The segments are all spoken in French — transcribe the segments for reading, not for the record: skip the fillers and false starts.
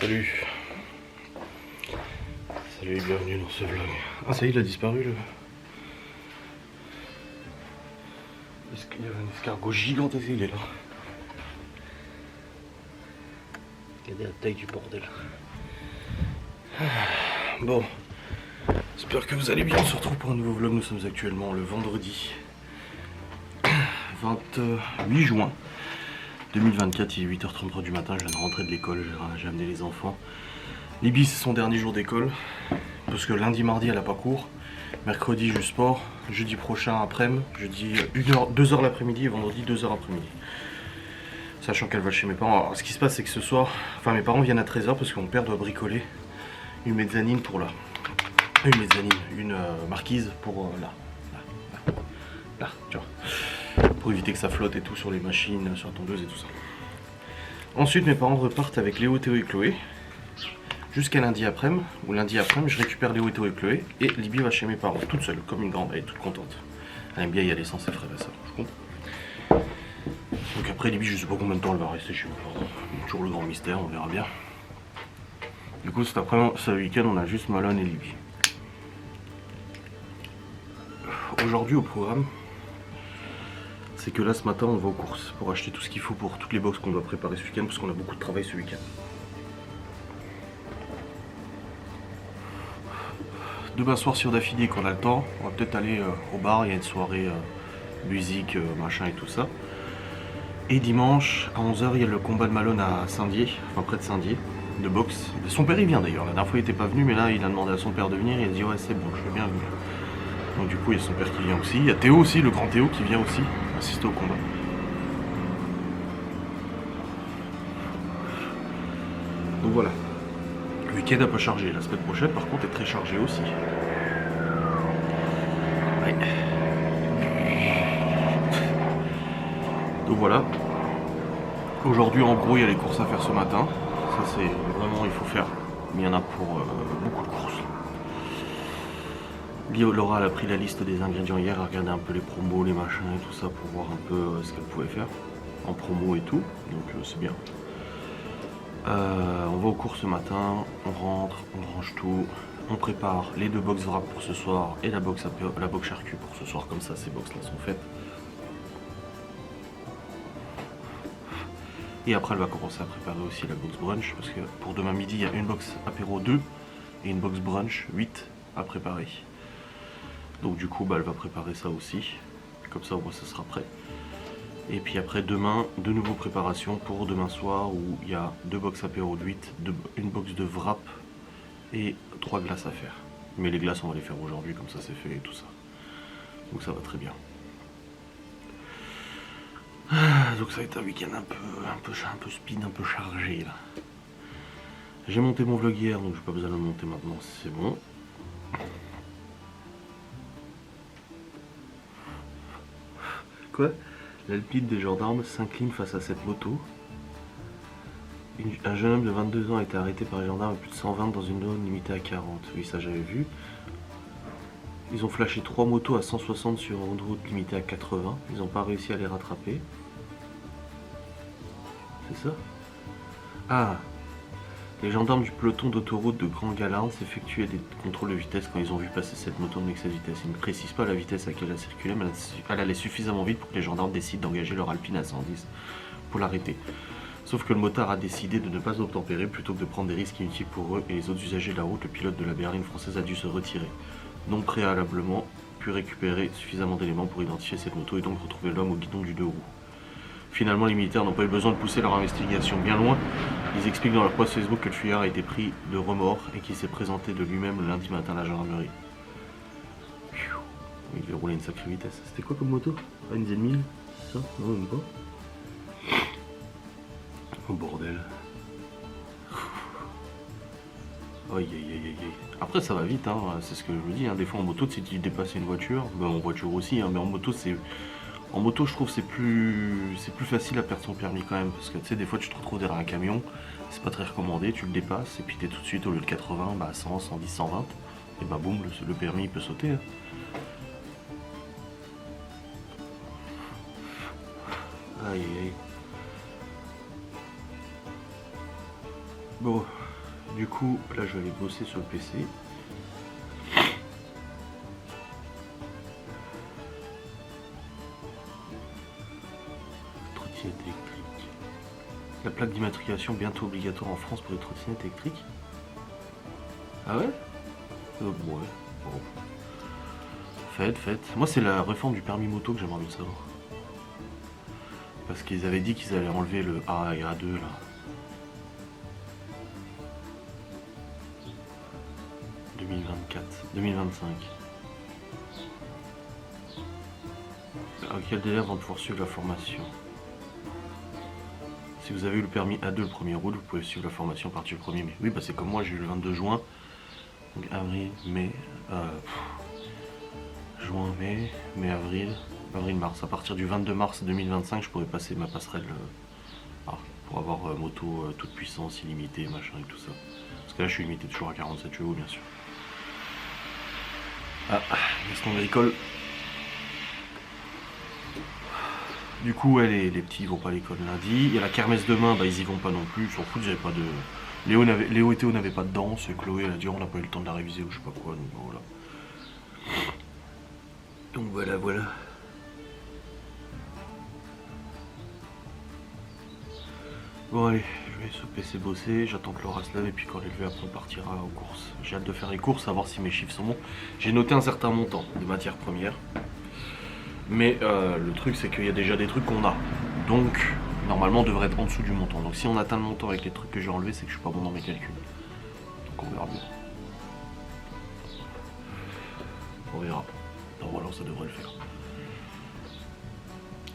Salut. Salut et bienvenue dans ce vlog. Ah ça y est, il a disparu le... Il y avait un escargot gigantesque, il est là. Regardez la taille du bordel. Bon. J'espère que vous allez bien, on se retrouve pour un nouveau vlog. Nous sommes actuellement le vendredi 28 juin 2024, il est 8h33 du matin, je viens de rentrer de l'école, j'ai amené les enfants. Libye c'est son dernier jour d'école, parce que lundi, mardi elle a pas cours, mercredi juste sport, jeudi prochain après-midi, jeudi 2h l'après-midi et vendredi 2h après-midi. Sachant qu'elle va chez mes parents. Alors ce qui se passe c'est que ce soir, enfin mes parents viennent à 13h parce que mon père doit bricoler une mezzanine pour là. Une mezzanine, une marquise pour là, tu vois. Pour éviter que ça flotte et tout sur les machines, sur la tondeuse et tout ça. Ensuite mes parents repartent avec Léo, Théo et Chloé jusqu'à lundi après-midi, ou lundi après-midi je récupère Léo, Théo et Chloé et Libye va chez mes parents, toute seule, comme une grande, elle est toute contente. Elle aime bien y aller sans ses frères et sœurs, je comprends. Donc après Libye je sais pas combien de temps elle va rester chez mes parents, toujours le grand mystère, on verra bien. Du coup cet après-midi, ce week-end on a juste Malone et Libye. Aujourd'hui au programme, c'est que là ce matin on va aux courses pour acheter tout ce qu'il faut pour toutes les box qu'on doit préparer ce week-end parce qu'on a beaucoup de travail ce week-end. Demain soir sur d'affilée quand on a le temps, on va peut-être aller au bar, il y a une soirée musique, machin et tout ça. Et dimanche à 11h il y a le combat de Malone à Saint-Dié, enfin près de Saint-Dié, de boxe. Son père il vient d'ailleurs, la dernière fois il était pas venu mais là il a demandé à son père de venir et il a dit ouais c'est bon je veux bien venir. Donc du coup il y a son père qui vient aussi, il y a Théo aussi, le grand Théo qui vient aussi assister au combat. Donc voilà, le week-end un peu chargé, la semaine prochaine par contre est très chargé aussi. Ouais. Donc voilà, aujourd'hui en gros il y a les courses à faire ce matin, ça c'est vraiment il faut faire, mais il y en a pour beaucoup de courses. Laura elle a pris la liste des ingrédients hier, elle a regardé un peu les promos, les machins et tout ça pour voir un peu ce qu'elle pouvait faire en promo et tout, donc c'est bien. On va aux courses ce matin, on rentre, on range tout, on prépare les deux box wrap pour ce soir et la box charcu pour ce soir, comme ça ces box là sont faites. Et après elle va commencer à préparer aussi la box brunch parce que pour demain midi il y a une box apéro 2 et une box brunch 8 à préparer. Donc du coup bah, elle va préparer ça aussi, comme ça au moins ça sera prêt. Et puis après demain, de nouveau préparation pour demain soir où il y a 2 box apéro de 8, une box de wrap et 3 glaces à faire. Mais les glaces on va les faire aujourd'hui comme ça c'est fait et tout ça. Donc ça va très bien. Donc ça va être un week-end un peu speed, un peu chargé là. J'ai monté mon vlog hier donc j'ai pas besoin de le monter maintenant, c'est bon. Quoi? L'Alpine des gendarmes s'incline face à cette moto. Un jeune homme de 22 ans a été arrêté par les gendarmes à plus de 120 dans une zone limitée à 40. Oui, ça j'avais vu. Ils ont flashé 3 motos à 160 sur une route limitée à 80. Ils n'ont pas réussi à les rattraper. C'est ça? Ah! Les gendarmes du peloton d'autoroute de Grand Galarne s'effectuaient des contrôles de vitesse quand ils ont vu passer cette moto en excès de vitesse. Ils ne précisent pas la vitesse à laquelle elle circulait, mais elle allait suffisamment vite pour que les gendarmes décident d'engager leur Alpine à 110 pour l'arrêter. Sauf que le motard a décidé de ne pas obtempérer plutôt que de prendre des risques inutiles pour eux et les autres usagers de la route. Le pilote de la berline française a dû se retirer, non préalablement pu récupérer suffisamment d'éléments pour identifier cette moto et donc retrouver l'homme au guidon du 2 roues. Finalement, les militaires n'ont pas eu besoin de pousser leur investigation bien loin. Ils expliquent dans leur post Facebook que le fuyard a été pris de remords et qu'il s'est présenté de lui-même le lundi matin à la gendarmerie. Il devait rouler une sacrée vitesse. C'était quoi comme moto? Pas une Z1000? Ça? Non, même pas. Oh bordel. Aïe aïe aïe aïe. Après ça va vite, hein. C'est ce que je me dis. Hein. Des fois en moto, si tu dépasses une voiture, ben, en voiture aussi, hein. Mais en moto c'est... En moto, je trouve c'est plus facile à perdre son permis quand même, parce que tu sais, des fois tu te retrouves derrière un camion, c'est pas très recommandé, tu le dépasses, et puis t'es tout de suite au lieu de 80, bah 100, 110, 120, et bah boum, le permis il peut sauter. Hein. Aïe aïe. Bon, du coup, là je vais aller bosser sur le PC. Trottinette électrique. La plaque d'immatriculation bientôt obligatoire en France pour les trottinettes électriques. Ah ouais? Ouais, bon. Faites. Moi c'est la réforme du permis moto que j'aimerais bien savoir. Parce qu'ils avaient dit qu'ils allaient enlever le A et A2 là. 2024, 2025. À quel délai avant de poursuivre la formation? Si vous avez eu le permis A2 le 1er août, vous pouvez suivre la formation à partir du 1er mai. Oui, bah c'est comme moi, j'ai eu le 22 juin. Donc avril, mai, juin, mai, avril, mars. À partir du 22 mars 2025, je pourrais passer ma passerelle pour avoir moto toute puissance, illimitée, machin et tout ça. Parce que là, je suis limité toujours à 47 chevaux, bien sûr. Ah, l'instant agricole. Du coup, ouais, les petits ils vont pas à l'école lundi. Il y a la kermesse demain, bah ils y vont pas non plus. Ils s'en foutent, j'avais pas de. Léo et Théo n'avaient pas de danse. Et Chloé, elle a dit on n'a pas eu le temps de la réviser ou je sais pas quoi. Donc voilà. Donc voilà. Bon allez, je vais sur le PC bosser, j'attends que Laura se lève et puis quand elle est levée après on partira aux courses. J'ai hâte de faire les courses, savoir si mes chiffres sont bons. J'ai noté un certain montant de matières premières. Mais le truc c'est qu'il y a déjà des trucs qu'on a. Donc normalement on devrait être en dessous du montant. Donc si on atteint le montant avec les trucs que j'ai enlevés, c'est que je suis pas bon dans mes calculs. Donc on verra bien. On verra. Normalement ça devrait le faire.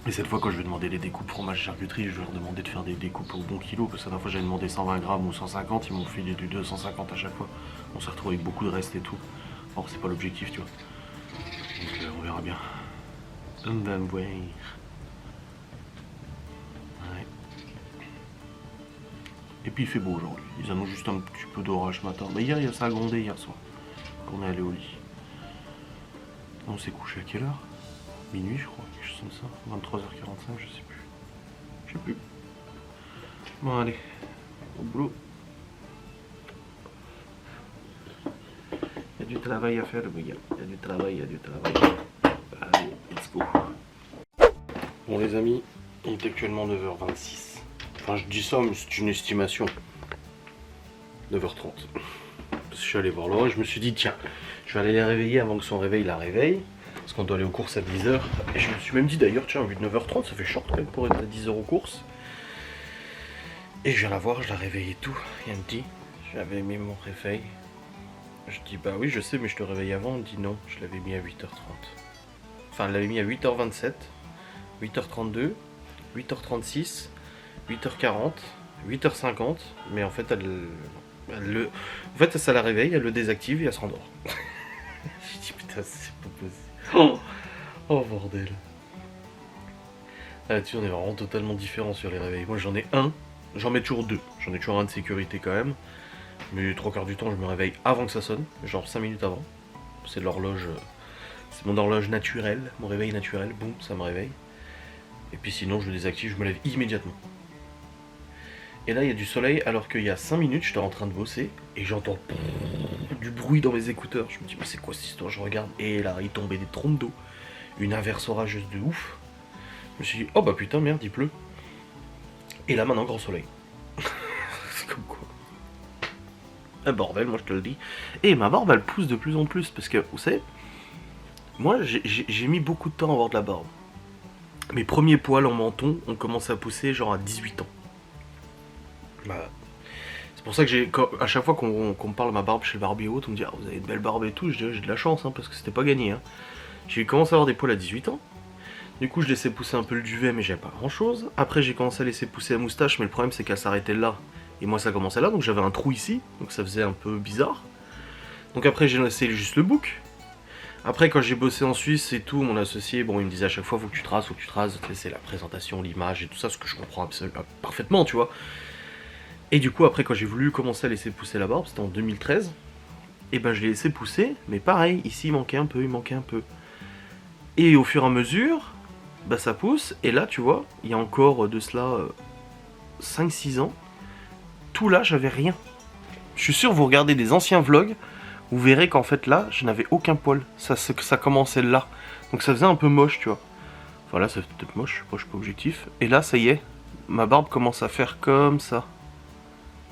Et cette fois quand je vais demander les découpes fromage charcuterie, je vais leur demander de faire des découpes au bon kilo. Parce que la dernière fois j'avais demandé 120 grammes ou 150, ils m'ont filé du 250 à chaque fois. On s'est retrouvé avec beaucoup de reste et tout. Or c'est pas l'objectif tu vois. Donc on verra bien. On va voir. Ouais. Et puis il fait beau aujourd'hui. Ils annoncent juste un petit peu d'orage ce matin. Mais hier ça a grondé hier soir. Quand on est allé au lit. On s'est couché à quelle heure? Minuit je crois, quelque chose comme ça. 23h45, je sais plus. Bon allez, au boulot. Il y a du travail à faire les gars. Il y a du travail. Allez, let's go. Bon les amis, il est actuellement 9h26. Enfin je dis ça mais c'est une estimation. 9h30. Parce que je suis allé voir Laura, je me suis dit tiens, je vais aller les réveiller avant que son réveil la réveille. Parce qu'on doit aller aux courses à 10h. Et je me suis même dit d'ailleurs, tiens, au lieu de 9h30, ça fait short quand même pour être à 10h aux courses. Et je viens la voir, je la réveille et tout. Et elle me dit, j'avais mis mon réveil. Je dis, bah oui, je sais, mais je te réveille avant. Elle me dit, non, je l'avais mis à 8h30. Enfin, elle l'avait mis à 8h27, 8h32, 8h36, 8h40, 8h50. Mais en fait, en fait, ça la réveille, elle le désactive et elle se rendort. Je dis, putain, c'est pas possible. Oh bordel. Là-dessus on est vraiment totalement différents sur les réveils. Moi j'en ai un, j'en mets toujours deux. J'en ai toujours un de sécurité quand même. Mais 3/4 du temps je me réveille avant que ça sonne, genre 5 minutes avant. C'est l'horloge, c'est mon horloge naturelle, mon réveil naturel, boum, ça me réveille. Et puis sinon je le désactive, je me lève immédiatement. Et là il y a du soleil alors qu'il y a 5 minutes j'étais en train de bosser et j'entends du bruit dans mes écouteurs. Je me dis mais c'est quoi cette histoire? Je regarde et là il tombait des trompes d'eau. Une averse orageuse de ouf. Je me suis dit oh bah putain merde il pleut. Et là maintenant grand soleil. C'est comme quoi. Un bordel moi je te le dis. Et ma barbe elle pousse de plus en plus parce que vous savez, moi j'ai mis beaucoup de temps à avoir de la barbe. Mes premiers poils en menton ont commencé à pousser genre à 18 ans. Bah, c'est pour ça que à chaque fois qu'on me parle de ma barbe chez le barbier haute, on me dit ah, vous avez de belles barbes et tout, je dis j'ai de la chance hein, parce que c'était pas gagné. Hein. J'ai commencé à avoir des poils à 18 ans. Du coup je laissais pousser un peu le duvet mais j'avais pas grand chose. Après j'ai commencé à laisser pousser la moustache mais le problème c'est qu'elle s'arrêtait là. Et moi ça commençait là donc j'avais un trou ici, donc ça faisait un peu bizarre. Donc après j'ai laissé juste le bouc. Après quand j'ai bossé en Suisse et tout, mon associé, bon il me disait à chaque fois faut que tu traces, c'est la présentation, l'image et tout ça, ce que je comprends absolument parfaitement tu vois. Et du coup après quand j'ai voulu commencer à laisser pousser la barbe, c'était en 2013, et ben je l'ai laissé pousser, mais pareil, ici il manquait un peu. Et au fur et à mesure, bah ça pousse, et là tu vois, il y a encore de cela 5-6 ans, tout là, j'avais rien. Je suis sûr, vous regardez des anciens vlogs, vous verrez qu'en fait là, je n'avais aucun poil. Ça commençait là. Donc ça faisait un peu moche, tu vois. Voilà, c'est peut-être moche, moi je suis pas objectif. Et là, ça y est, ma barbe commence à faire comme ça.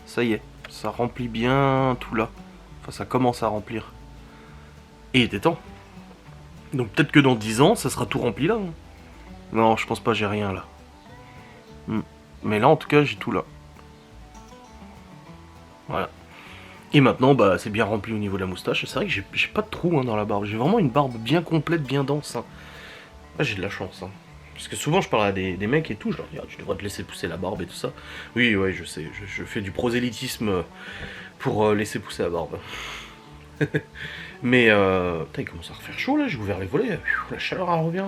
Ça y est, ça remplit bien tout là. Enfin, ça commence à remplir. Et il était temps. Donc peut-être que dans 10 ans, ça sera tout rempli là. Hein. Non, je pense pas, j'ai rien là. Mais là, en tout cas, j'ai tout là. Voilà. Et maintenant, bah, c'est bien rempli au niveau de la moustache. C'est vrai que j'ai pas de trou hein, dans la barbe. J'ai vraiment une barbe bien complète, bien dense. Hein. Là, j'ai de la chance. Hein. Parce que souvent, je parle à des mecs et tout. Je leur dis, ah, tu devrais te laisser pousser la barbe et tout ça. Oui, ouais, je sais. Je fais du prosélytisme pour laisser pousser la barbe. Mais, putain, il commence à refaire chaud là. J'ai ouvert les volets. La chaleur, elle revient.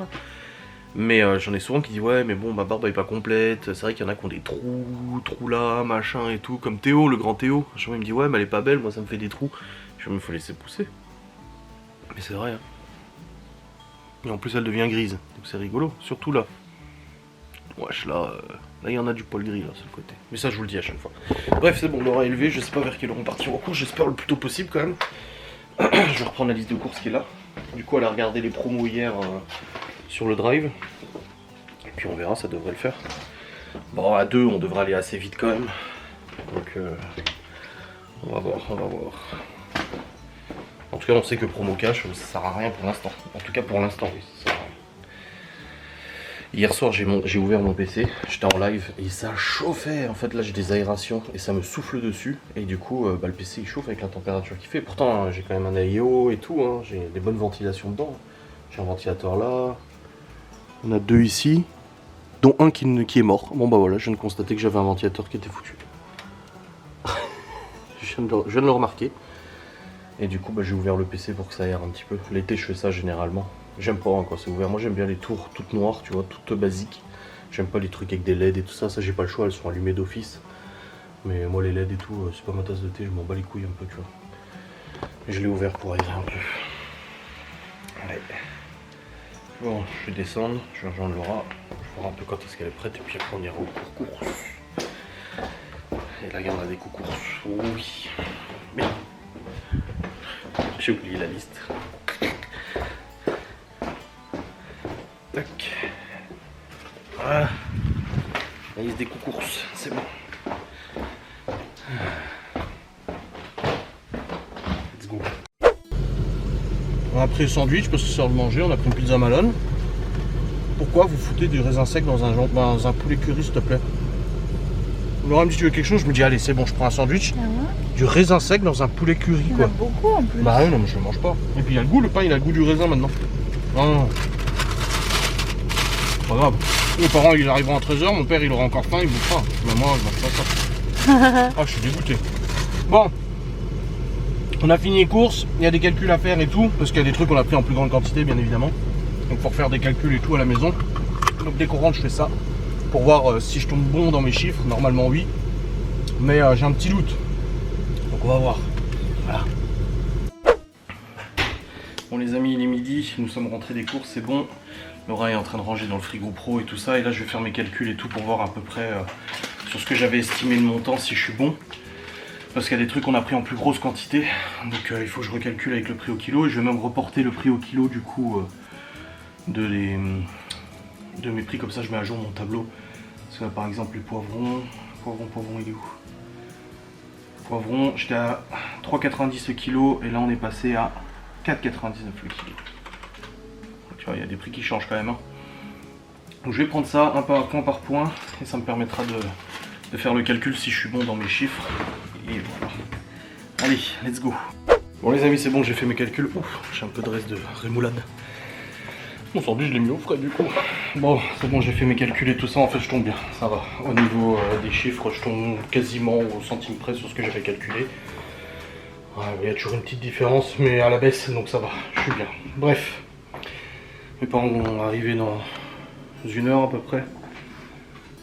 Mais j'en ai souvent qui disent ouais mais bon ma barbe elle est pas complète, c'est vrai qu'il y en a qui ont des trous là, machin et tout, comme Théo, le grand Théo. À chaque fois il me dit ouais mais elle est pas belle, moi ça me fait des trous. Je dis mais faut laisser pousser. Mais c'est vrai hein. Et en plus elle devient grise, donc c'est rigolo, surtout là. Wesh là, là il y en a du poil gris là sur le côté. Mais ça je vous le dis à chaque fois. Bref c'est bon, on l'aura élevé, je sais pas vers quelle heure on partira en course, j'espère le plus tôt possible quand même. Je vais reprendre la liste de courses qui est là. Du coup elle a regardé les promos hier sur le drive. Et puis on verra, ça devrait le faire. Bon, à 2, on devrait aller assez vite quand même. Donc, on va voir, on va voir. En tout cas, on sait que promo cash, ça sert à rien pour l'instant. En tout cas, pour l'instant, oui, ça sert à rien. Hier soir, j'ai ouvert mon PC, j'étais en live et ça chauffait. En fait, là, j'ai des aérations et ça me souffle dessus. Et du coup, bah, le PC il chauffe avec la température qu'il fait. Pourtant, j'ai quand même un AIO et tout. Hein. J'ai des bonnes ventilations dedans. J'ai un ventilateur là. On a 2 ici, dont un qui est mort. Bon bah voilà, je viens de constater que j'avais un ventilateur qui était foutu. je viens de le remarquer. Et du coup bah, j'ai ouvert le PC pour que ça aère un petit peu. L'été je fais ça généralement. J'aime pas hein, quand c'est ouvert. Moi j'aime bien les tours toutes noires, tu vois, toutes basiques. J'aime pas les trucs avec des LED et tout ça. Ça j'ai pas le choix, elles sont allumées d'office. Mais moi les LED et tout, c'est pas ma tasse de thé, je m'en bats les couilles un peu, tu vois. Je l'ai ouvert pour aérer un peu. Allez. Bon, je vais descendre, je vais rejoindre Laura, je vais voir un peu quand est-ce qu'elle est prête et puis après on ira au course. Et là il y en a des courses, oui. Mais j'ai oublié la liste. Tac. Voilà. La liste des courses, c'est bon. Let's go. On a pris le sandwich parce que c'est l'heure de manger, on a pris une pizza Malone. Pourquoi vous foutez du raisin sec dans un poulet curry s'il te plaît? Laura me dit tu veux quelque chose, je me dis allez c'est bon je prends un sandwich. Du raisin sec dans un poulet curry quoi. Il y en a beaucoup en plus. Bah ouais non mais je le mange pas. Et puis il y a le goût, le pain il a le goût du raisin maintenant. Non. Pas grave. Mes parents ils arriveront à 13h, mon père il aura encore faim, il bouffera. Mais moi je mange pas ça. Ah je suis dégoûté. Bon. On a fini les courses, il y a des calculs à faire et tout, parce qu'il y a des trucs qu'on a pris en plus grande quantité bien évidemment. Donc pour faire des calculs et tout à la maison. Donc dès qu'on rentre je fais ça. Pour voir si je tombe bon dans mes chiffres, normalement oui. Mais j'ai un petit doute. Donc on va voir. Voilà. Bon les amis, il est midi, nous sommes rentrés des courses, c'est bon. Laura est en train de ranger dans le frigo pro et tout ça. Et là je vais faire mes calculs et tout pour voir à peu près sur ce que j'avais estimé le montant, si je suis bon. Parce qu'il y a des trucs qu'on a pris en plus grosse quantité. Donc il faut que je recalcule avec le prix au kilo. Et je vais même reporter le prix au kilo du coup de mes prix. Comme ça je mets à jour mon tableau. Parce que là par exemple les poivrons, il est où? Poivrons, j'étais à 3,90 le kilo. Et là on est passé à 4,99 le kilo. Donc, tu vois, il y a des prix qui changent quand même. Hein. Donc je vais prendre ça point par point. Et ça me permettra de faire le calcul si je suis bon dans mes chiffres. Et voilà. Allez, let's go. Bon les amis, c'est bon, j'ai fait mes calculs. Ouf, j'ai un peu de reste de rémoulade. Mon sandwich, je l'ai mis au frais du coup. Bon, c'est bon, j'ai fait mes calculs et tout ça. En fait, je tombe bien, ça va. Au niveau des chiffres, je tombe quasiment au centime près sur ce que j'avais calculé. Ouais, il y a toujours une petite différence, mais à la baisse, donc ça va. Je suis bien. Bref, mes parents vont arriver dans 1 heure à peu près.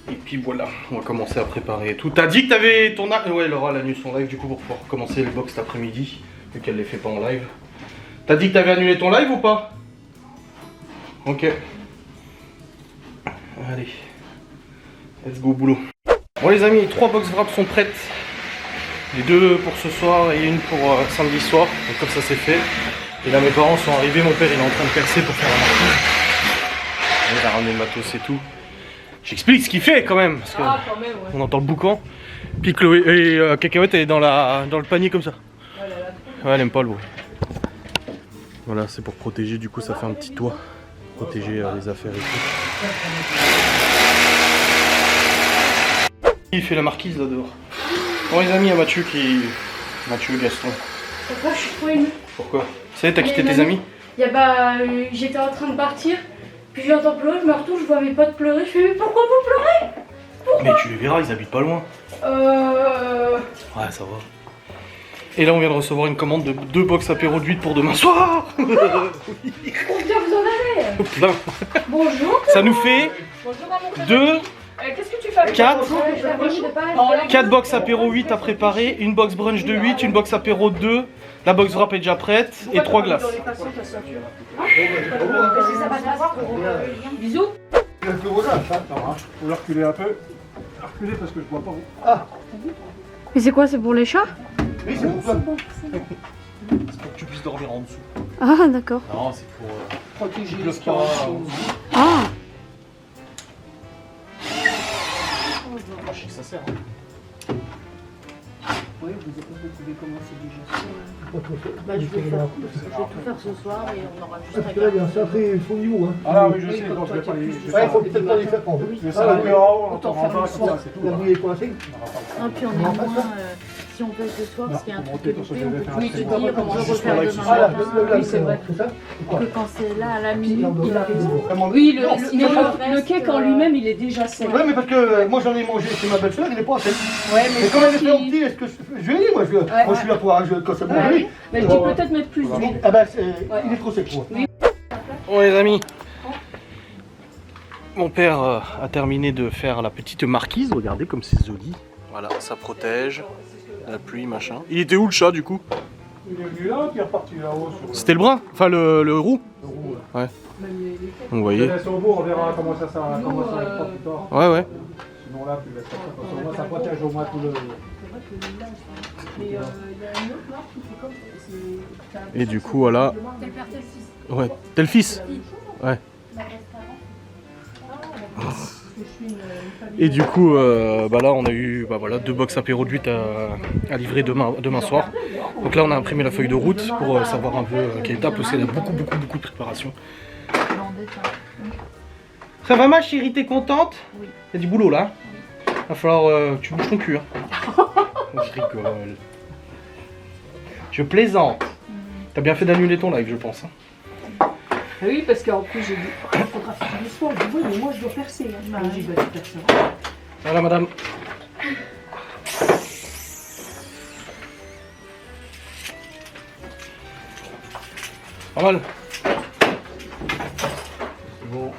Et puis voilà, on va commencer à préparer tout. T'as dit que t'avais ton live? Ouais, Laura elle a annulé son live du coup pour pouvoir commencer le box cet après-midi, vu qu'elle ne les fait pas en live. T'as dit que t'avais annulé ton live ou pas? Ok. Allez. Let's go boulot. Bon les amis, 3 box wraps sont prêtes. Les deux pour ce soir et une pour samedi soir. Donc comme ça c'est fait. Et là mes parents sont arrivés, mon père il est en train de percer pour faire la marquise. Il a ramené le matos et tout. J'explique ce qu'il fait quand même, parce que quand même, ouais. on entend le boucan. Puis Chloé et Cacahuète elle est dans le panier comme ça. Ouais, elle aime pas le bruit. Voilà, c'est pour protéger, du coup ça fait un petit toit. Protéger les affaires et tout. Il fait la marquise là dehors. Bon les amis, il y a Mathieu Gaston. Pourquoi je suis trop émue? Pourquoi? Ça y est, t'as quitté tes amis? J'étais en train de partir, puis j'entends pleurer, je me retourne, je vois mes potes pleurer, je fais mais pourquoi vous pleurez? Mais tu les verras, ils habitent pas loin. Ouais, ça va. Et là on vient de recevoir une commande de 2 box apéro de 8 pour demain soir. Combien vous en avez? Plein. Bonjour. Ça nous fait Bonjour à mon frère. 2, Qu'est-ce que tu fais avec 4, Je l'avais mis de pas 4 box apéro 8 à préparer, une box brunch de 8, une box apéro 2, la box wrap est déjà prête et 3 glaces. Bisous. Le volage, attends, faut le reculer un peu. Reculer parce que je vois pas où. Ah, Mais c'est quoi, c'est pour les chats? oui, c'est pour ça. C'est pour que tu puisses dormir en dessous. Ah d'accord. Non, c'est pour Protéger le spa. Ah. Je sais que ça sert. Oui, vous pouvez commencer déjà. Bah, je vais tout faire ce soir et on aura juste Parce que là, il y a un sacré fond hein. Ah oui, je sais, donc je vais pas les. Ouais, il faut peut-être pas les faire pour vous. Je vais faire un peu en haut, on Autant t'en faire rend le pas, soir. comme ça, c'est tout. La nuit est coincée. Ah, puis on est moins, si on pèse le soir, parce qu'il y a un truc que Monter, loupé, on peut sur plus ce te que je vais dire comment faire, refaire juste demain Ah là, matin. Oui, c'est vrai. c'est ça? Que quand c'est là à la minute, il a raison. Oui, Non, sinon, le cake en lui-même, il est déjà sec. Ouais, mais parce que moi j'en ai mangé chez ma belle-sœur, il n'est pas assez. Ouais, Mais comme elle est fait en petit, est-ce que je lui ai dit, moi je suis là pour quand ça mange. Ouais. Mais tu peux peut-être mettre plus d'huile. Ah ben, il est trop sec pour moi. Bon les amis, mon père a terminé de faire la petite marquise, regardez comme c'est joli. Voilà, ça protège, la pluie, machin. Il était où le chat du coup? Il est venu là, puis il est reparti là-haut. C'était le brun, enfin le roux. Ouais. Vous voyez. Je laisse au bout, on verra comment ça va plus tard. Ouais ouais. Sinon là, tu laisses ça, parce que moi ça protège au moins tout le... Et du coup voilà. Ouais, tel fils. Ouais. Et du coup, bah là on a eu voilà, 2 box apéro de 8 à livrer demain soir. Donc là on a imprimé la feuille de route pour savoir un peu quelle étape, parce qu'il y a beaucoup de préparation. Ça va ma chérie, t'es contente? Oui. Il y a du boulot là. Va falloir que tu bouges ton cul. Hein. Je rigole. Je plaisante. T'as bien fait d'annuler ton live je pense. Hein. Oui, parce qu'en plus, j'ai dit, il faudra faire le soir. Je dis, oui, mais moi, je dois percer. Hein. J'ai dit, bah, tu perces. Voilà madame. Pas mal. Bon.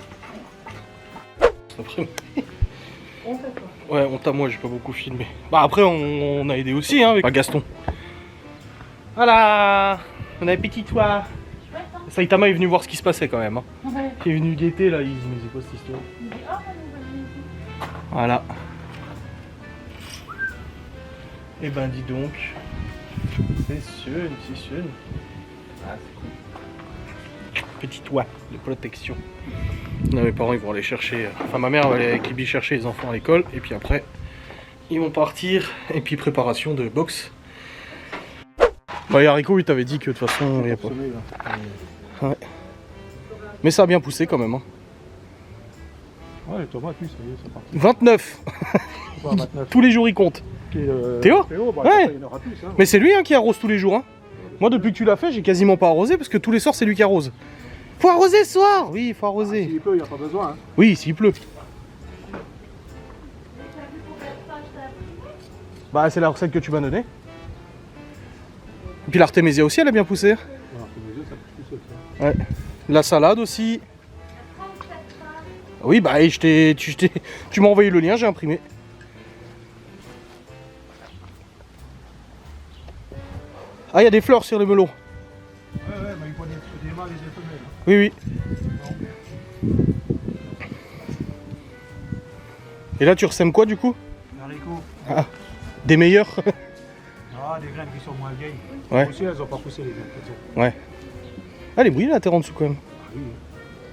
Après, On fait quoi? ouais, honte à moi, j'ai pas beaucoup filmé. Bah après on a aidé aussi hein, avec Gaston. Voilà. Bon appétit toi. Saitama est venu voir ce qui se passait quand même. Hein. Ouais. Il est venu guetter là, il dit mais c'est quoi cette histoire? Voilà. Et ben dis donc. C'est sûr. Ah, c'est cool. Petit toit de protection. Là, mes parents ils vont aller chercher. Enfin ma mère va aller avec Libby chercher les enfants à l'école. Et puis après ils vont partir. Et puis préparation de boxe. Bah Haricot il t'avait dit que de toute façon il y a pas. Ouais. Mais ça a bien poussé quand même. Hein. Ouais, les tomates, oui, ça y est, c'est parti. 29. Ouais, 29. Tous les jours il compte. Théo, bah, Ouais. il y en aura plus. Hein. Mais c'est lui hein, qui arrose tous les jours. Hein. Moi depuis que tu l'as fait j'ai quasiment pas arrosé parce que tous les soirs c'est lui qui arrose. Faut arroser ce soir. Oui faut arroser. S'il peut, il n'y a pas besoin. Hein. Oui s'il pleut. Bah c'est la recette que tu m'as donnée. Et puis l'artémésia aussi elle a bien poussé. Alors, mes yeux, ça pousse tout seul, ça. Ouais. La salade aussi. Oui bah tu m'as envoyé le lien, j'ai imprimé. Ah il y a des fleurs sur les melons. Ouais, mais il faut des mâles et des femelles. Hein. Oui oui. Et là tu ressèmes quoi du coup? Haricots. Ah, des meilleurs. des graines qui sont moins vieilles. Ouais. Aussi, elles n'ont pas poussé les graines. Ouais. Ah, les brouillés la terre en dessous quand même. Ah oui,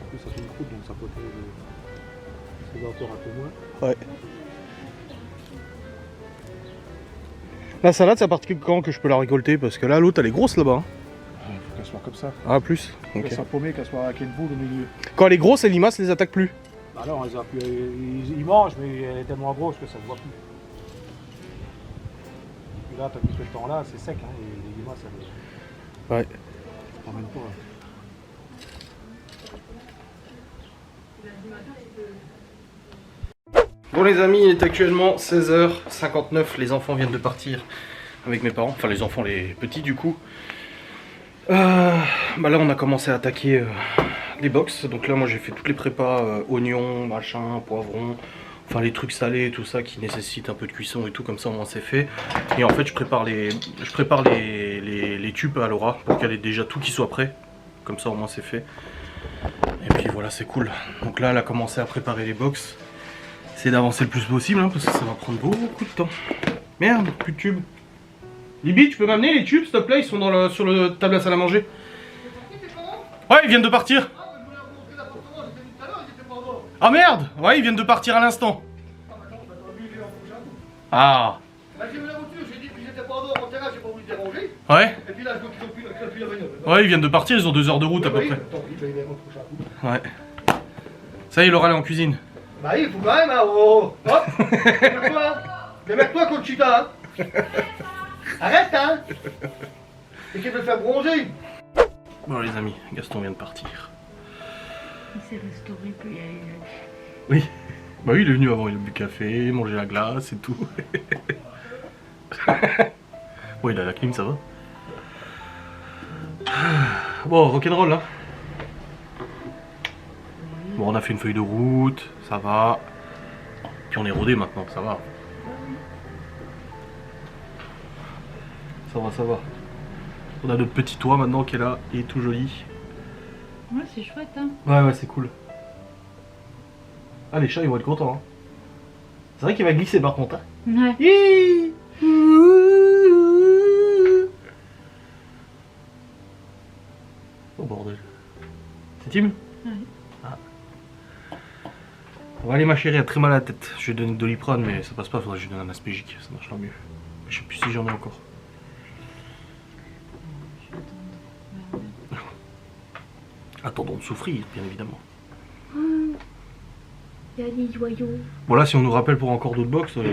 en plus ça fait une croûte donc ça peut être. Ça va encore un peu moins. Ouais. La salade, c'est à partir de quand que je peux la récolter? Parce que là, l'autre, elle est grosse là-bas. Il faut qu'elle soit comme ça. Ah, plus. Qu'elle Ok. soit paumée, qu'elle soit avec une boule au milieu. Quand elle est grosse, les limaces les attaquent plus. Bah non, ils mangent, mais elle est tellement grosse que ça ne se voit plus. Et là, depuis ce temps-là, c'est sec, hein, et les limaces, elles Ouais. ne promènent pas. Hein. Bon les amis, il est actuellement 16h59, les enfants viennent de partir avec mes parents, enfin les enfants, les petits du coup. Bah là on a commencé à attaquer les box, donc là moi j'ai fait toutes les prépas, oignons, machin, poivrons, enfin les trucs salés, tout ça qui nécessite un peu de cuisson et tout, comme ça au moins c'est fait. Et en fait je prépare les tubes à Laura pour qu'elle ait déjà tout qui soit prêt, comme ça au moins c'est fait. Et puis voilà, c'est cool. Donc là elle a commencé à préparer les box. Essayer d'avancer le plus possible hein, parce que ça va prendre beaucoup de temps. Merde, plus de tubes. Libby, tu peux m'amener les tubes s'il te plaît? Ils sont dans sur le table à salle à manger. Ouais, ils viennent de partir. Ah merde. Ouais, ils viennent de partir à l'instant. Ah. J'ai vu la voiture, j'ai dit que j'étais pas en dehors en terrain, j'ai pas voulu déranger. Ouais. Et puis là, je vois qu'ils ont plus la bagnole. Ouais, ils viennent de partir, ils ont 2 heures de route à peu près. Ouais. Ça y est, Laura elle est en cuisine. Bah oui, il faut quand même, hein, oh. Hop, démerde-toi, Conchita, hein. Arrête, hein. Et qui veut faire bronzer. Bon les amis, Gaston vient de partir. Il s'est restauré, puis il y a eu. Oui. Bah oui, il est venu avant, il a bu café, mangé la glace et tout. Bon, il a la clim, ça va. Bon, rock'n'roll là. Bon, on a fait une feuille de route, ça va. Puis on est rodé maintenant, ça va. Ça va, ça va. On a notre petit toit maintenant qui est là, il est tout joli. Ouais, c'est chouette, hein. Ouais, ouais, c'est cool. Ah, les chats, ils vont être contents. Hein. C'est vrai qu'il va glisser par contre. Hein. Ouais. Hi. Oh bordel. C'est Tim? Ouais. Ah. On va aller ma chérie, elle a très mal à la tête. Je vais donner de Doliprane mais ça passe pas, faudrait que je lui donne un aspégique, ça marchera mieux. Je sais plus si j'en ai encore. Attendons de souffrir, bien évidemment. Il y a des joyaux. Bon là si on nous rappelle pour encore d'autres box, ça va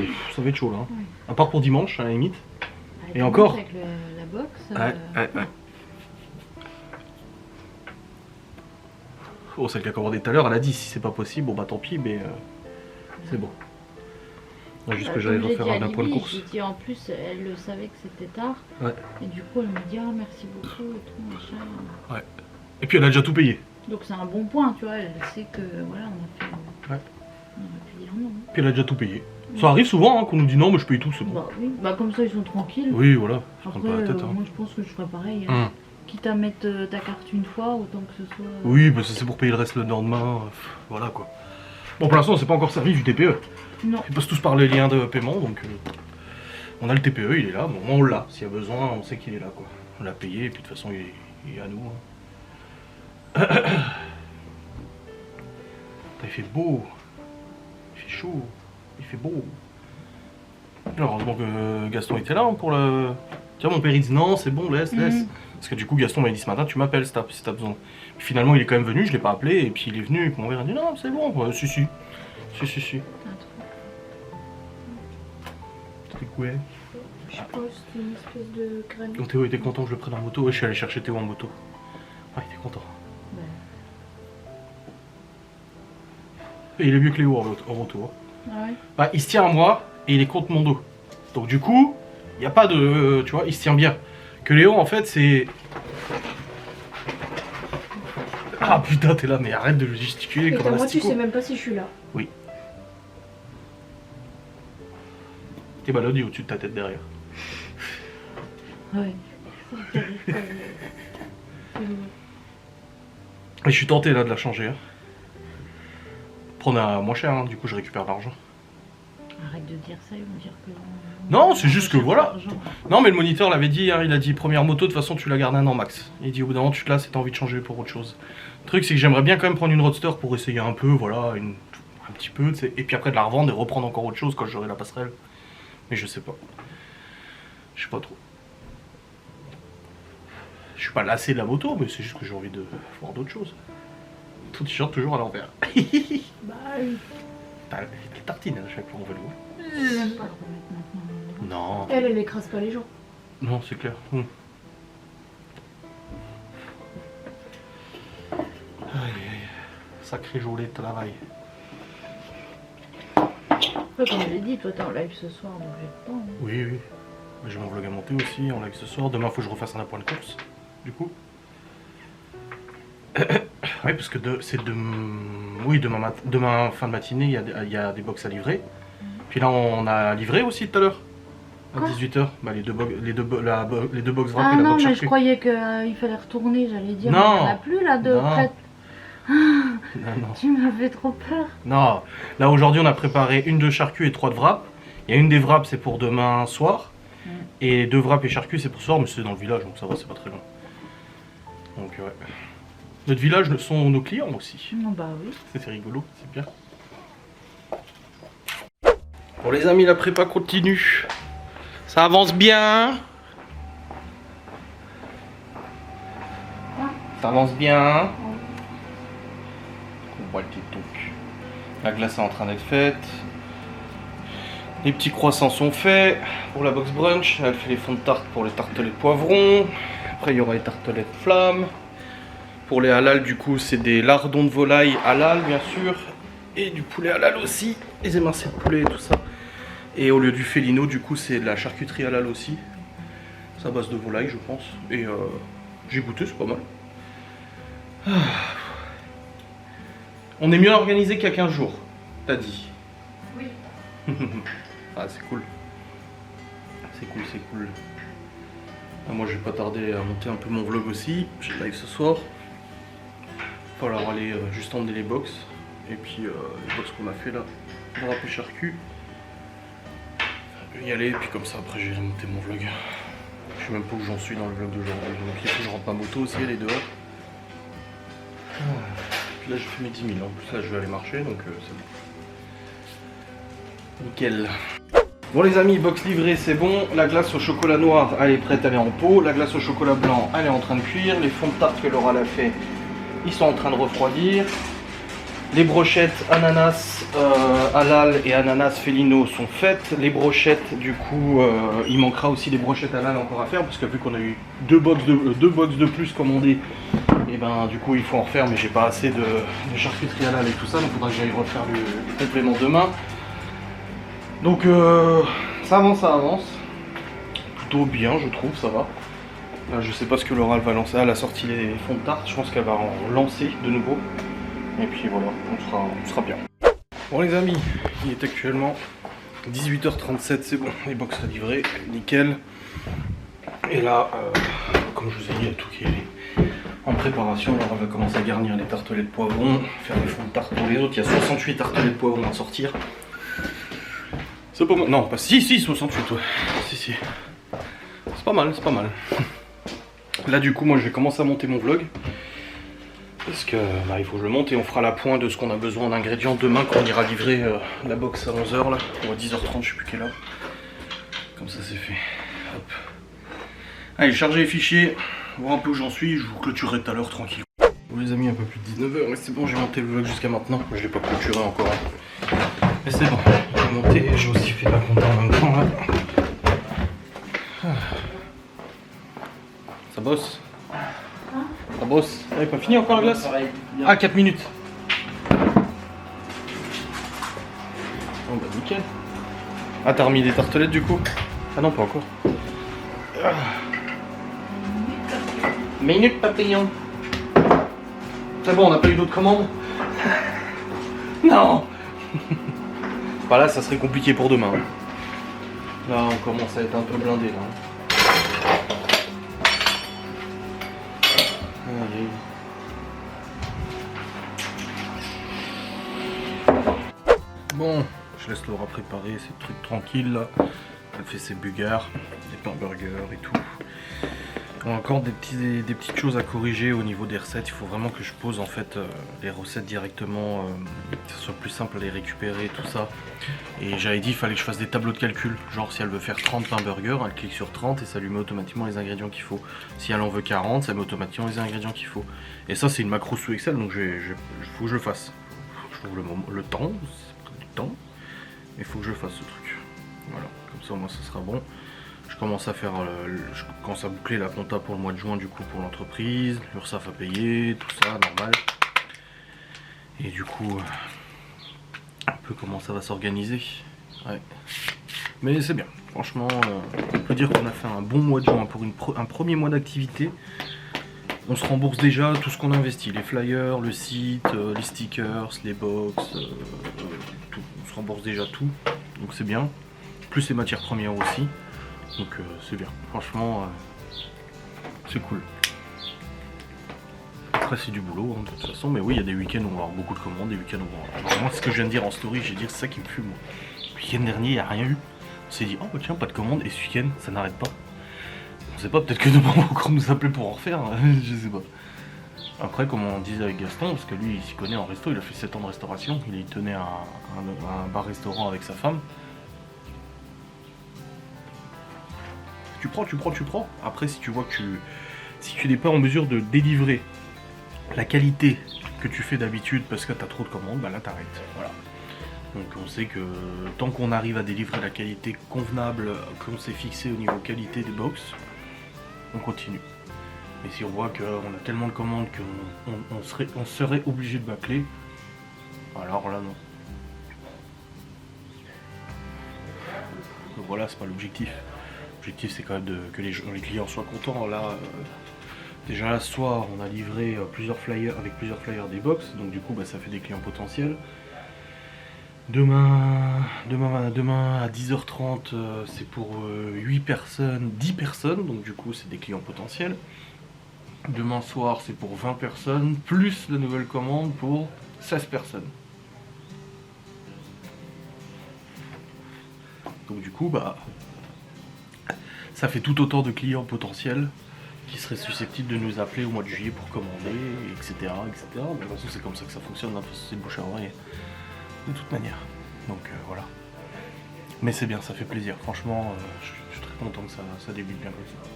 être chaud là. Hein. Ouais. À part pour dimanche à la limite. Avec Et encore Avec la box. Ouais. Oh, celle qui a commandé tout à l'heure, elle a dit si c'est pas possible, bon bah tant pis, mais c'est bon. Non, juste que j'allais Comme j'ai refaire dit à un point de Libby, course. j'ai dit en plus, elle le savait que c'était tard. Ouais. Et du coup, elle me dit, ah merci beaucoup et tout, machin. Et puis elle a déjà tout payé. Donc c'est un bon point, tu vois, elle sait que voilà, on a fait. Ouais. On aurait pu dire non. Puis elle a déjà tout payé. Ça arrive souvent hein, qu'on nous dit non, mais je paye tout, c'est bon. Bah oui, bah comme ça ils sont tranquilles. Oui, voilà, je Après, prends pas la tête. Hein. moi je pense que je ferais pareil. Hum. Quitte à mettre ta carte une fois, autant que ce soit. Oui, bah ça c'est pour payer le reste le lendemain, voilà quoi. Bon, pour l'instant, on s'est pas encore servi du TPE. Non. Ils passent tous par les liens de paiement, donc on a le TPE, il est là, bon, on l'a. S'il y a besoin, on sait qu'il est là quoi. On l'a payé, et puis de toute façon, il est à nous. Hein. Il fait beau, il fait chaud, il fait beau. Heureusement que Gaston était là hein, pour le... Tiens, mon père il dit non, c'est bon, laisse. Parce que du coup, Gaston m'a dit ce matin, tu m'appelles si t'as besoin. Puis finalement, il est quand même venu, je l'ai pas appelé, et puis il est venu, et puis mon père a dit non, c'est bon, ouais, si. C'est quoi? Je sais pas, c'était une espèce de graine. Donc Théo était content que je le prenne en moto, ouais, je suis allé chercher Théo en moto. Ouais, il était content. Et il est mieux que Léo en moto. Hein. Ah ouais. Bah, il se tient à moi, et il est contre mon dos. Donc du coup, il n'y a pas de... tu vois, il se tient bien. Que Léo, en fait, c'est... Ah putain, t'es là, mais arrête de gesticuler Et comme un moi, tu asticot. sais même pas si je suis là. Oui. T'es balade au-dessus de ta tête derrière. Ouais. Et je suis tenté là de la changer. Hein. Prendre à moins cher, hein, du coup je récupère l'argent. Arrête de dire ça, ils vont dire que... Non, c'est juste que voilà. Argent. Non, mais le moniteur l'avait dit, hein, il a dit première moto, de toute façon tu la gardes 1 an max. Il dit au bout d'un moment tu te lasses et t'as envie de changer pour autre chose. Le truc c'est que j'aimerais bien quand même prendre une Roadster pour essayer un peu, voilà, un petit peu, tu sais, et puis après de la revendre et reprendre encore autre chose quand j'aurai la passerelle. Mais je sais pas. Je sais pas trop. Je suis pas lassé de la moto, mais c'est juste que j'ai envie de voir d'autres choses. Ton t-shirt toujours à l'envers. Bah oui. T'as des tartines à chaque fois en vélo. Je vais pas le remettre maintenant. Non, Elle écrase pas les gens. non, c'est clair. Aïe, aïe. Sacré journée de travail. Après, comme je l'ai dit, toi t'es en live ce soir, donc j'ai le temps. Hein. Oui, oui. J'ai mon vlog à monter aussi en live ce soir. Demain, faut que je refasse un appoint de course, du coup. Oui, parce que c'est oui, demain fin de matinée, il y a des box à livrer. Puis là, on a livré aussi tout à l'heure. À Quoi 18h. Bah, les deux box wrap Ah et la non, box mais charcuterie. je croyais qu'il fallait retourner, j'allais dire. Non. Il n'y en a plus là de Non. prête. Non, non. Tu m'as fait trop peur. Non, là aujourd'hui on a préparé une de charcu et 3 de wrap. Il y a une des wraps c'est pour demain soir. Et 2 wraps et charcu c'est pour ce soir, mais c'est dans le village donc ça va, c'est pas très loin. Donc ouais. Notre village sont nos clients aussi. Non, bah oui. C'est rigolo, c'est bien. Bon les amis, la prépa continue. Ça avance bien. Ça avance bien. On voit le petit truc. La glace est en train d'être faite. Les petits croissants sont faits pour la box brunch. Elle fait les fonds de tarte pour les tartelettes poivrons. Après il y aura les tartelettes flammes. Pour les halal du coup c'est des lardons de volaille halal bien sûr. Et du poulet halal aussi. Les émincés de poulet et tout ça. Et au lieu du félino du coup c'est de la charcuterie halal aussi. C'est à base de volaille je pense. Et j'ai goûté, c'est pas mal. On est mieux organisé qu'il y a 15 jours, t'as dit. Oui. Ah c'est cool. C'est cool, c'est cool. Ah, moi je vais pas tarder à monter un peu mon vlog aussi. J'ai live ce soir. Il va falloir aller juste emmener les box. Et puis les box qu'on a fait là. Wrap et charcu. Je vais y aller et puis comme ça après je vais monter mon vlog. Je sais même pas où j'en suis dans le vlog d'aujourd'hui. Donc il faut que je rentre ma moto aussi, elle est dehors. Puis là je fais mes 10 000, en plus là je vais aller marcher donc c'est bon. Nickel. Bon les amis, box livrée c'est bon. La glace au chocolat noir elle est prête, elle est en pot. La glace au chocolat blanc elle est en train de cuire. Les fonds de tarte que Laura l'a fait, ils sont en train de refroidir. Les brochettes ananas halal et ananas félino sont faites. Les brochettes du coup il manquera aussi des brochettes halal encore à faire parce que vu qu'on a eu deux box de plus commandées, et ben du coup il faut en refaire mais j'ai pas assez de charcuterie halal et tout ça donc il faudra que j'aille refaire le complément demain. Donc ça avance plutôt bien je trouve, ça va. Là, je sais pas ce que Laura va lancer, elle a sorti les fonds de tarte, je pense qu'elle va en lancer de nouveau. Et puis voilà, on sera bien. Bon les amis, il est actuellement 18h37, c'est bon, les box sont livrées, nickel. Et là, comme je vous ai dit, il y a tout qui est en préparation. Alors on va commencer à garnir les tartelettes poivrons, faire les fonds de tarte pour les autres. Il y a 68 tartelettes poivrons à sortir. C'est pas mal. Non, pas si, 68, ouais. Si. C'est pas mal, c'est pas mal. Là du coup, moi je vais commencer à monter mon vlog. Parce que bah, il faut que je le monte et on fera la pointe de ce qu'on a besoin d'ingrédients demain quand on ira livrer la box à 11h là, ou à 10h30, je sais plus quelle heure. Comme ça c'est fait. Hop. Allez, charger les fichiers, voir un peu où j'en suis, je vous clôturerai tout à l'heure tranquille. Bon les amis, un peu plus de 19h, mais c'est bon, j'ai monté le vlog jusqu'à maintenant. Je l'ai pas clôturé encore. Hein. Mais c'est bon, j'ai monté, j'ai aussi fait la compta en même temps là. Ça bosse. Ça bosse. T'avais pas fini encore la glace? Ah, 4 minutes. Bon bah nickel. Ah, t'as remis des tartelettes du coup? Ah non, pas encore. Minute papillon. C'est bon, on n'a pas eu d'autres commandes? Non. Bah là, ça serait compliqué pour demain. Là, on commence à être un peu blindé là. Allez. Bon, je Je laisse Laura préparer ses trucs tranquilles là. Elle fait ses burgers, des pains burgers et tout. Encore des petites choses à corriger au niveau des recettes. Il faut vraiment que je pose en fait les recettes directement, que ce soit plus simple à les récupérer, tout ça. Et j'avais dit il fallait que je fasse des tableaux de calcul. Genre si elle veut faire 30 pains burgers, elle clique sur 30 et ça lui met automatiquement les ingrédients qu'il faut. Si elle en veut 40, ça met automatiquement les ingrédients qu'il faut. Et ça c'est une macro sous Excel, donc il faut que je le fasse. Je trouve le temps, c'est du temps, mais il faut que je fasse ce truc. Voilà, comme ça moi ça sera bon. Je commence à faire, je commence à boucler la compta pour le mois de juin du coup pour l'entreprise, l'URSSAF à payer, tout ça, normal. Et du coup, un peu comment ça va s'organiser. Ouais. Mais c'est bien, franchement, on peut dire qu'on a fait un bon mois de juin pour un premier mois d'activité. On se rembourse déjà tout ce qu'on a investi, les flyers, le site, les stickers, les box, tout. On se rembourse déjà tout, donc c'est bien. Plus les matières premières aussi. Donc c'est bien, franchement c'est cool. Après c'est du boulot hein, de toute façon, mais oui il y a des week-ends où on va avoir beaucoup de commandes, des week-ends où on va avoir... Moi c'est ce que je viens de dire en story, j'ai dit c'est ça qui me fume moi. Le week-end dernier il n'y a rien eu, on s'est dit oh bah, tiens pas de commandes et ce week-end ça n'arrête pas. On sait pas, peut-être que demain on va encore nous appeler pour en refaire, je sais pas. Après comme on disait avec Gaston, parce que lui il s'y connaît en resto, il a fait 7 ans de restauration, il tenait un bar-restaurant avec sa femme. Tu prends. Après, si tu vois que si tu n'es pas en mesure de délivrer la qualité que tu fais d'habitude parce que tu as trop de commandes, bah là t'arrêtes. Voilà. Donc on sait que tant qu'on arrive à délivrer la qualité convenable qu'on s'est fixé au niveau qualité des box, on continue. Et si on voit qu'on a tellement de commandes qu'on serait obligé de bâcler, alors là non. Donc voilà, c'est pas l'objectif. L'objectif c'est quand même que les clients soient contents. Là, déjà ce soir on a livré plusieurs flyers des box, donc du coup bah, ça fait des clients potentiels. Demain à 10h30 c'est pour 10 personnes, donc du coup c'est des clients potentiels. Demain soir c'est pour 20 personnes, plus la nouvelle commande pour 16 personnes. Donc du coup bah ça fait tout autant de clients potentiels qui seraient susceptibles de nous appeler au mois de juillet pour commander, etc. Mais de toute façon c'est comme ça que ça fonctionne, hein, c'est le bouche à oreille, de toute manière. Donc voilà. Mais c'est bien, ça fait plaisir. Franchement, je suis très content que ça débute bien comme ça.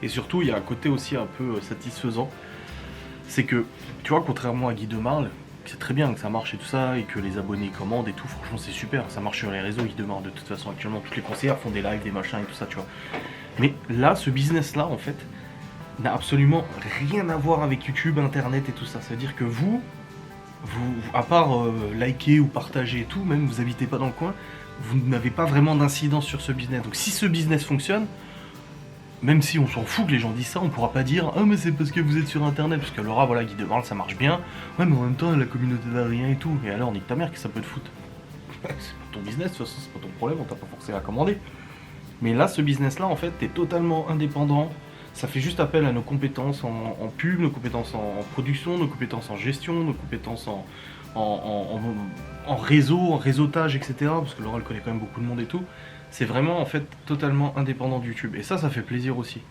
Et surtout, il y a un côté aussi un peu satisfaisant. C'est que, tu vois, contrairement à Guy Demarle, c'est très bien que ça marche et tout ça, et que les abonnés commandent et tout, franchement c'est super, ça marche sur les réseaux, Guy Demarle de toute façon actuellement, toutes les conseillères font des lives, des machins et tout ça, tu vois. Mais là, ce business là en fait, n'a absolument rien à voir avec YouTube, internet et tout ça, ça veut dire que vous à part liker ou partager et tout, même vous habitez pas dans le coin, vous n'avez pas vraiment d'incidence sur ce business. Donc si ce business fonctionne, même si on s'en fout que les gens disent ça, on pourra pas dire « Ah mais c'est parce que vous êtes sur internet », parce que Laura, voilà, Guy Demarle, ça marche bien. Ouais mais en même temps, la communauté n'a rien et tout. Et alors, nique ta mère, que ça peut te foutre. C'est pas ton business, de toute façon, c'est pas ton problème, on t'a pas forcé à commander. Mais là, ce business-là, en fait, t'es totalement indépendant. Ça fait juste appel à nos compétences en pub, nos compétences en production, nos compétences en gestion, nos compétences en réseau, en réseautage, etc. Parce que Laura, elle connaît quand même beaucoup de monde et tout. C'est vraiment en fait totalement indépendant de YouTube. Et ça fait plaisir aussi.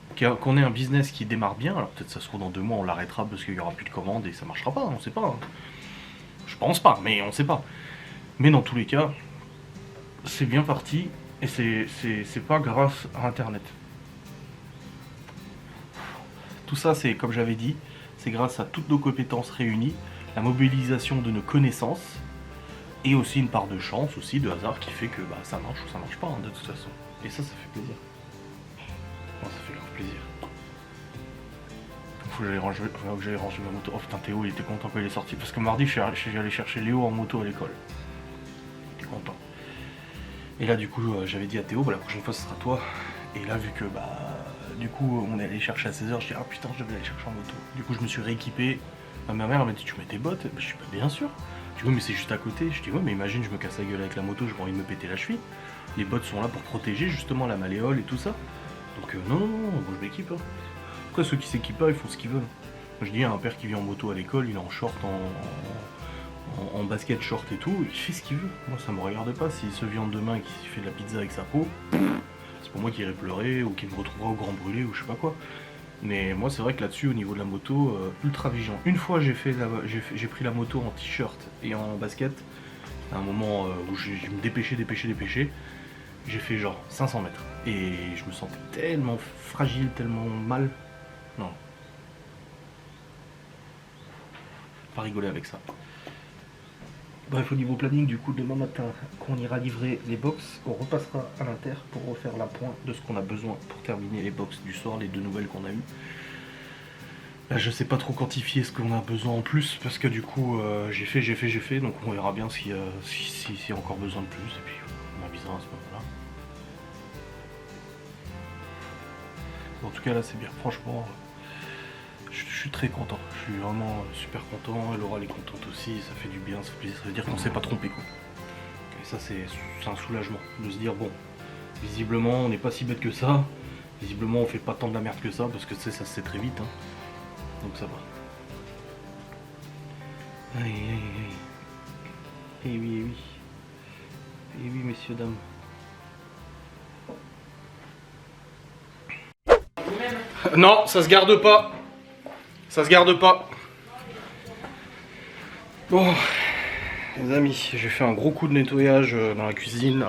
Qu'on ait un business qui démarre bien, alors peut-être ça se trouve dans 2 mois on l'arrêtera parce qu'il n'y aura plus de commandes et ça marchera pas, on sait pas. Je pense pas, mais on sait pas. Mais dans tous les cas, c'est bien parti et c'est pas grâce à internet. Tout ça c'est comme j'avais dit, c'est grâce à toutes nos compétences réunies, la mobilisation de nos connaissances. Et aussi une part de chance, aussi de hasard qui fait que bah, ça marche ou ça marche pas hein, de toute façon. Et ça fait plaisir. Non, ça fait grave plaisir. Faut que j'aille ranger ma moto. Oh putain, Théo il était content quand il est sorti. Parce que mardi je suis allé chercher Léo en moto à l'école. Il était content. Et là du coup j'avais dit à Théo, bah, la prochaine fois ce sera toi. Et là vu que bah du coup on est allé chercher à 16h, je dis ah putain je devais aller chercher en moto. Du coup je me suis rééquipé. Ma mère m'a dit tu mets tes bottes? Bah, je suis pas bien sûr. Je dis oui mais c'est juste à côté, je dis ouais mais imagine je me casse la gueule avec la moto, j'ai pas envie de me péter la cheville. Les bottes sont là pour protéger justement la malléole et tout ça. Donc non, bon, je m'équipe. Hein. Après ceux qui s'équipent pas ils font ce qu'ils veulent. Moi, je dis un père qui vient en moto à l'école, il est en short, en basket, short et tout, il fait ce qu'il veut. Moi ça me regarde pas, s'il se viande demain et qu'il fait de la pizza avec sa peau, c'est pour moi qu'il irait pleurer ou qu'il me retrouvera au grand brûlé ou je sais pas quoi. Mais moi c'est vrai que là-dessus au niveau de la moto, ultra vigilant. Une fois j'ai pris la moto en t-shirt et en basket, à un moment où je me dépêchais, j'ai fait genre 500 mètres. Et je me sentais tellement fragile, tellement mal. Non. Pas rigoler avec ça. Bref, au niveau planning, du coup, demain matin, quand on ira livrer les box, on repassera à l'Inter pour refaire la pointe de ce qu'on a besoin pour terminer les box du soir, les 2 nouvelles qu'on a eues. Là, je sais pas trop quantifier ce qu'on a besoin en plus, parce que du coup, j'ai fait, donc on verra bien s'il y a encore besoin de plus, et puis on avisera à ce moment-là. En tout cas, là, c'est bien, franchement. Je suis très content, je suis vraiment super content, Laura elle est contente aussi, ça fait du bien, ça fait plaisir, ça veut dire qu'on s'est pas trompé quoi. Et ça c'est un soulagement, de se dire bon, visiblement on n'est pas si bête que ça, visiblement on fait pas tant de la merde que ça, parce que tu sais ça se sait très vite, hein. Donc ça va. Aïe aïe aïe. Eh oui, eh oui. Eh oui messieurs, dames. Non, ça se garde pas. Ça se garde pas. Bon, les amis, j'ai fait un gros coup de nettoyage dans la cuisine,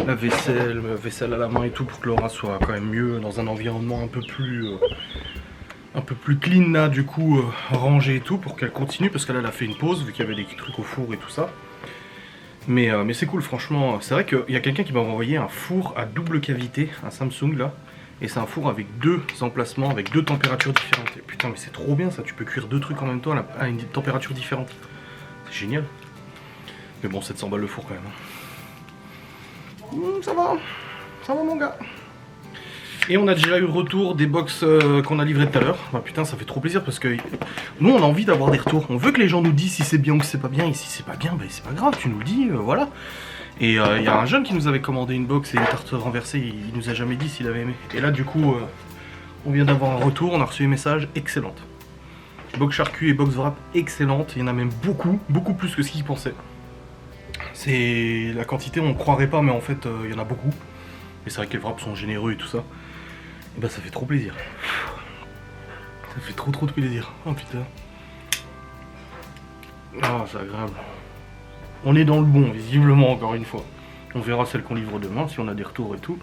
la vaisselle à la main et tout, pour que Laura soit quand même mieux dans un environnement un peu plus clean là, du coup rangé et tout, pour qu'elle continue, parce qu'elle a fait une pause vu qu'il y avait des trucs au four et tout ça. Mais c'est cool, franchement. C'est vrai qu'il y a quelqu'un qui m'a envoyé un four à double cavité, un Samsung là. Et c'est un four avec 2 emplacements, avec 2 températures différentes. Et putain, mais c'est trop bien ça, tu peux cuire 2 trucs en même temps à une température différente. C'est génial. Mais bon, 700 balles le four quand même. Ça va mon gars. Et on a déjà eu le retour des box qu'on a livrés tout à l'heure. Bah, putain, ça fait trop plaisir parce que nous on a envie d'avoir des retours. On veut que les gens nous disent si c'est bien ou si c'est pas bien. Et si c'est pas bien, bah, c'est pas grave, tu nous le dis, voilà. Et il y a un jeune qui nous avait commandé une box et une tarte renversée, il nous a jamais dit s'il avait aimé. Et là du coup, on vient d'avoir un retour, on a reçu des messages excellentes. Box charcu et box wrap excellentes, il y en a même beaucoup plus que ce qu'il pensait. C'est la quantité, on ne croirait pas, mais en fait il y en a beaucoup. Et c'est vrai que les wraps sont généreux et tout ça. Et bah ça fait trop plaisir. Ça fait trop de plaisir. Oh putain. Oh c'est agréable. On est dans le bon, visiblement, encore une fois. On verra celle qu'on livre demain, si on a des retours et tout.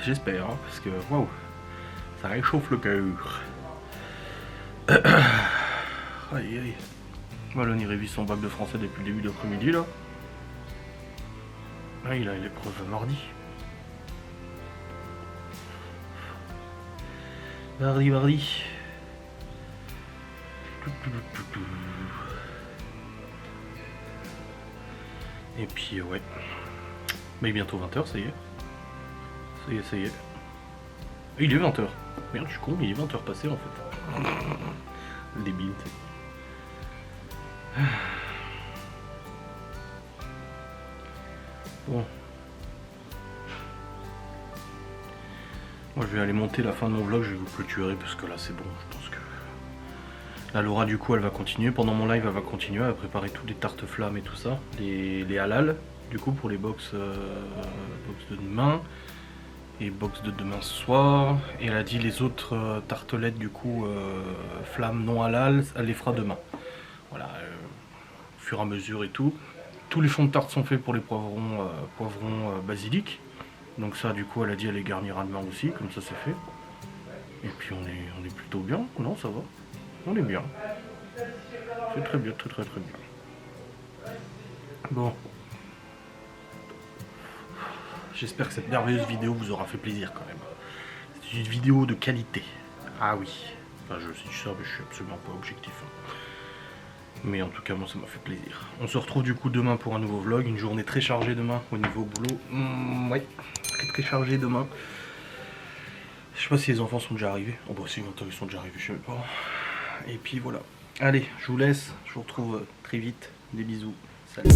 J'espère, hein, parce que, waouh, ça réchauffe le cœur. Aïe, aïe. Malone, il révise son bac de français depuis le début de l'après-midi, là. Ah, il a l'épreuve mardi. Mardi. Et puis ouais. Mais bientôt 20h, ça y est. Ça y est. Il est 20h. Merde, je suis con, il est 20h passé en fait. Le débile, tu sais. Bon. Moi je vais aller monter la fin de mon vlog, je vais vous clôturer parce que là c'est bon, je pense que... Là Laura du coup elle va continuer, pendant mon live elle va continuer à préparer toutes les tartes flammes et tout ça, les halal du coup pour les box de demain et box de demain soir, et elle a dit les autres tartelettes du coup flammes non halal elle les fera demain. Voilà, au fur et à mesure et tout. Tous les fonds de tarte sont faits pour les poivrons basilic, donc ça du coup elle a dit elle les garnira demain aussi, comme ça c'est fait. Et puis on est plutôt bien, non ça va. On est bien. C'est très bien, très bien. Bon. J'espère que cette merveilleuse vidéo vous aura fait plaisir quand même. C'est une vidéo de qualité. Ah oui. Enfin je dis ça mais je suis absolument pas objectif. Mais en tout cas moi ça m'a fait plaisir. On se retrouve du coup demain pour un nouveau vlog. Une journée très chargée demain au niveau boulot. Ouais. Très chargée demain. Je sais pas si les enfants sont déjà arrivés. Oh bah si maintenant ils sont déjà arrivés, je sais pas. Et puis voilà. Allez, je vous laisse. Je vous retrouve très vite. Des bisous. Salut.